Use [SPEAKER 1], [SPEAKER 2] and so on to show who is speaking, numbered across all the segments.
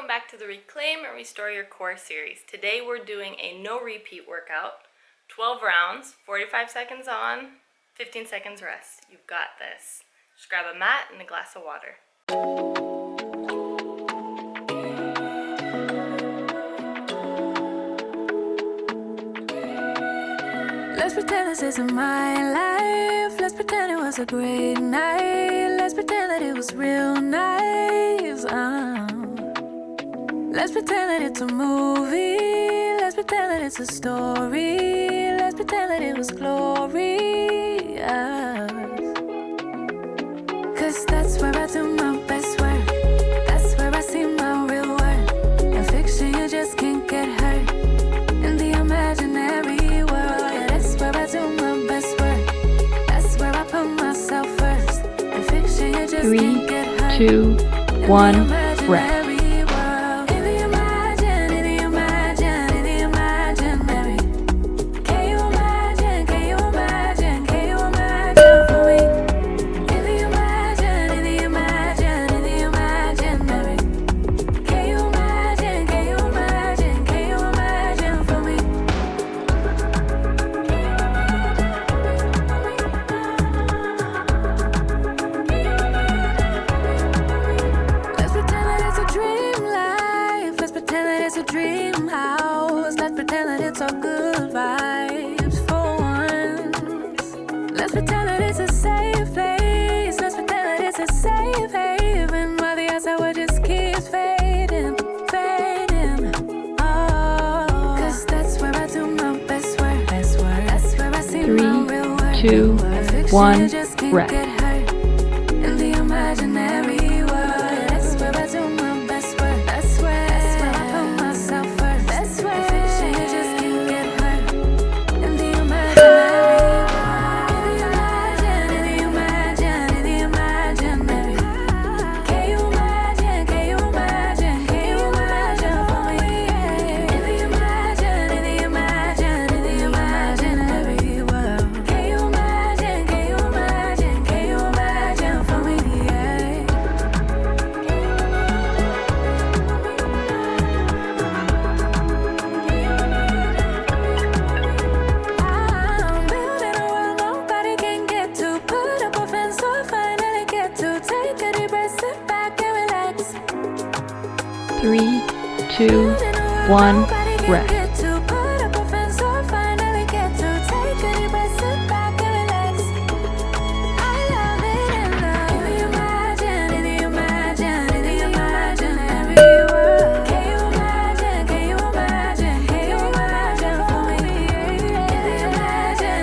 [SPEAKER 1] welcome back to the Reclaim and Restore Your Core series. Today we're doing a no repeat workout, 12 rounds, 45 seconds on, 15 seconds rest. You've got this. Just grab a mat and a glass of water.
[SPEAKER 2] Let's pretend this isn't my life. Let's pretend it was a great night. Let's pretend that it was real nice. Let's pretend that it's a movie. Let's pretend that it's a story. Let's pretend that it was glorious. 'Cause that's where I do my best work. That's where I see my real worth. In fiction you just can't get hurt. In the imaginary world, yeah, that's where I do my best work. That's where I put myself first. In fiction you just can't get hurt.
[SPEAKER 3] 3, 2, 1, rest.
[SPEAKER 2] Dream house, let's pretend that it's all good vibes for once. Let's pretend that it's a safe place. Let's pretend that it's a safe haven while the outside just keeps fading, fading. Oh, 'cause that's where I do my best work. That's where I see
[SPEAKER 3] 3,
[SPEAKER 2] my real work.
[SPEAKER 3] 2, 1, rest.
[SPEAKER 2] In the imaginary world, that's where I do my best work. That's where I put myself first. That's where fiction you just can't get hurt. In the imaginary world, in the imaginary. Can you imagine for me? In the imaginary world. Can you imagine for me? I'm building a world nobody can get to. Put up a fence so I finally get to. Take a deep breath, sit back and relax.
[SPEAKER 3] 3, 2, 1, rest.
[SPEAKER 2] Put up a fence so I finally get to. Take a deep breath, sit back and relax. I love it in the imaginary world. Can you imagine for me? In the imaginary.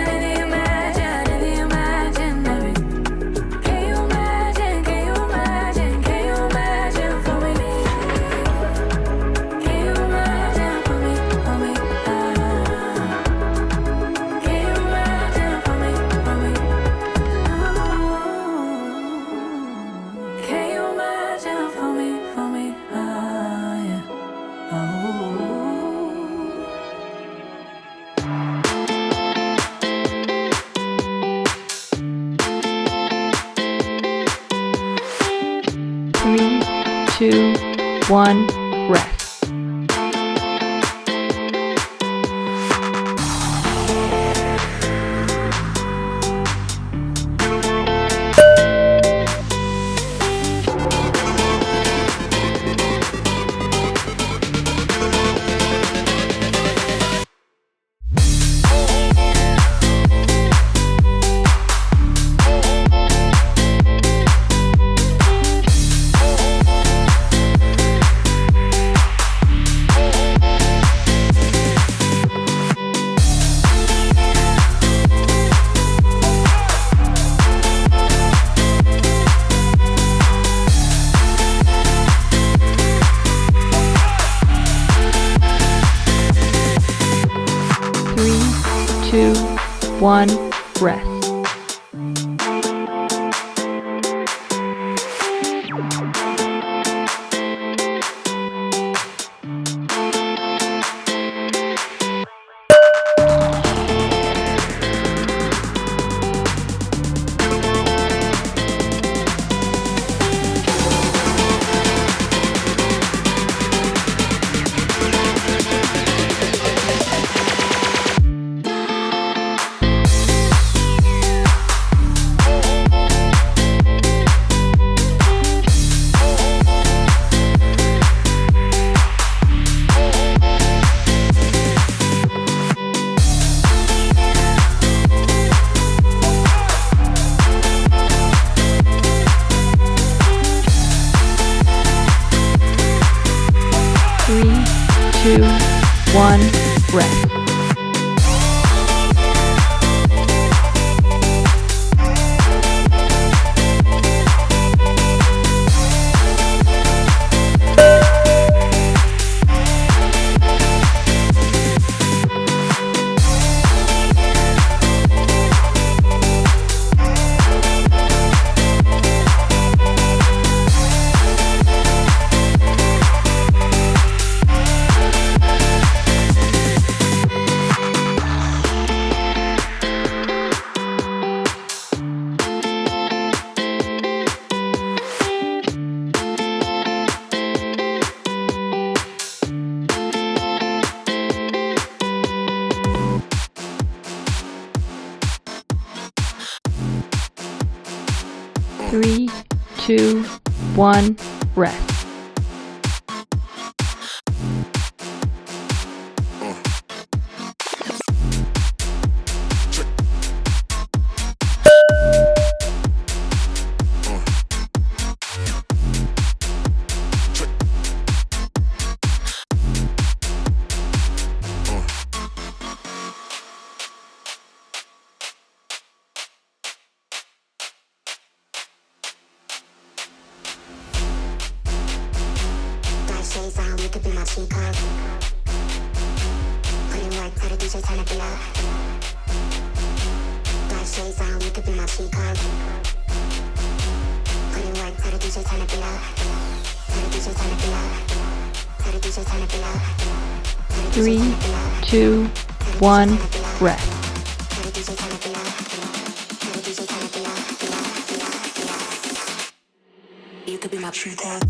[SPEAKER 2] Can you imagine for me? Can you imagine for me? Can you imagine for me? Can you imagine for me? Yeah. Oh.
[SPEAKER 3] 3, 2, 1, rest. Three, 2, 1, rest. 3, 2, 1, rest. 3, 2, 1, rest. 3, 2, 1, rest.
[SPEAKER 4] You could be my true love.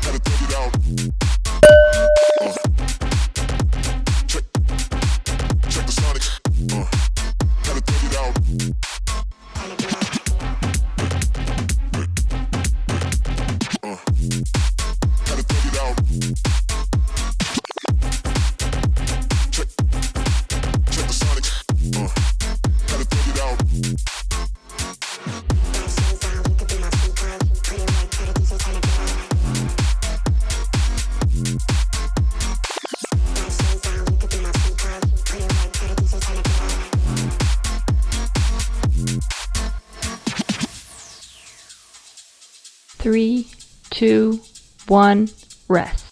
[SPEAKER 4] Gotta take it out. Check the sonics. Gotta take it out. Gotta take it out. Check the sonics. Gotta take it out. 3, 2, 1, rest.